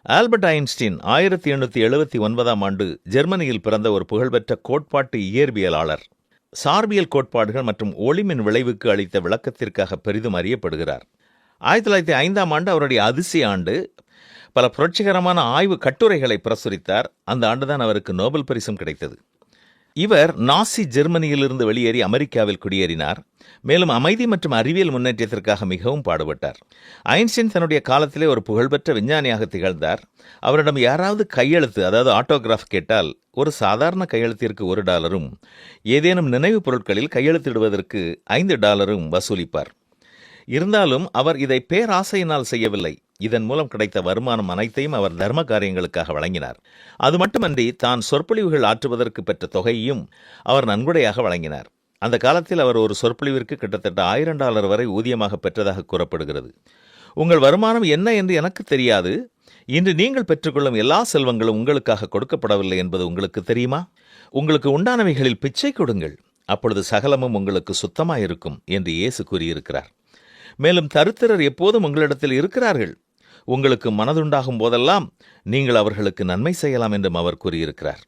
Albert Einstein 1879ஆம் ஆண்டு ஜெர்மனியில் பிறந்த ஒரு புகழ்பெற்ற கோட்பாட்டு இயற்பியலாளர். சார்பியல் கோட்பாடுகள் மற்றும் ஒளிமின் விளைவுக்கு அளித்த விளக்கத்திற்காக பெரிதும் அறியப்படுகிறார். 1905ஆம் ஆண்டு அவருடைய அதிசய ஆண்டு. பல புரட்சிகரமான ஆய்வு கட்டுரைகளை பிரசுரித்தார். அந்த ஆண்டுதான் அவருக்கு நோபல் பரிசும் கிடைத்தது. இவர் நாசி ஜெர்மனியிலிருந்து வெளியேறி அமெரிக்காவில் குடியேறினார். மேலும் அமைதி மற்றும் அறிவியல் முன்னேற்றத்திற்காக மிகவும் பாடுபட்டார். ஐன்ஸ்டீன் தன்னுடைய காலத்திலே ஒரு புகழ்பெற்ற விஞ்ஞானியாக திகழ்ந்தார். அவரிடம் யாராவது கையெழுத்து, அதாவது ஆட்டோகிராஃப் கேட்டால் ஒரு சாதாரண கையெழுத்திற்கு $1 ஏதேனும் நினைவுப் பொருட்களில் கையெழுத்திடுவதற்கு $5 வசூலிப்பார். இருந்தாலும் அவர் இதை பேராசையினால் செய்யவில்லை. இதன் மூலம் கிடைத்த வருமானம் அனைத்தையும் அவர் தர்ம காரியங்களுக்காக வழங்கினார். அது மட்டுமன்றி தான் சொற்பொழிவுகள் ஆற்றுவதற்கு பெற்ற தொகையையும் அவர் நன்கொடையாக வழங்கினார். அந்த காலத்தில் அவர் ஒரு சொற்பொழிவிற்கு கிட்டத்தட்ட $1000 வரை ஊதியமாக பெற்றதாக கூறப்படுகிறது. உங்கள் வருமானம் என்ன என்று எனக்கு தெரியாது. இன்று நீங்கள் பெற்றுக்கொள்ளும் எல்லா செல்வங்களும் உங்களுக்காக கொடுக்கப்படவில்லை என்பது உங்களுக்கு தெரியுமா? உங்களுக்கு உண்டானவைகளில் பிச்சை கொடுங்கள், அப்பொழுது சகலமும் உங்களுக்கு சுத்தமாயிருக்கும் என்று இயேசு கூறியிருக்கிறார். மேலும் தரித்திரர் எப்போதும் உங்களிடத்தில் இருக்கிறார்கள். உங்களுக்கு மனதுண்டாகும் போதெல்லாம் நீங்கள் அவர்களுக்கு நன்மை செய்யலாம் என்றும் அவர் கூறியிருக்கிறார்.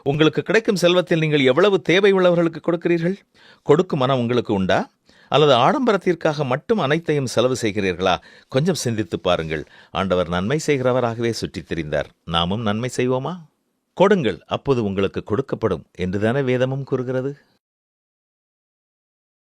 உங்களுக்கு கிடைக்கும் செல்வத்தில் நீங்கள் எவ்வளவு தேவை உள்ளவர்களுக்கு கொடுக்கிறீர்கள்? கொடுக்கும் மனம் உங்களுக்கு உண்டா? அல்லது ஆடம்பரத்திற்காக மட்டும் அனைத்தையும் செலவு செய்கிறீர்களா? கொஞ்சம் சிந்தித்து பாருங்கள். ஆண்டவர் நன்மை செய்கிறவராகவே சுற்றித் திரிந்தார். நாமும் நன்மை செய்வோமா? கொடுங்கள், அப்போது உங்களுக்கு கொடுக்கப்படும் என்றுதானே வேதமும் கூறுகிறது.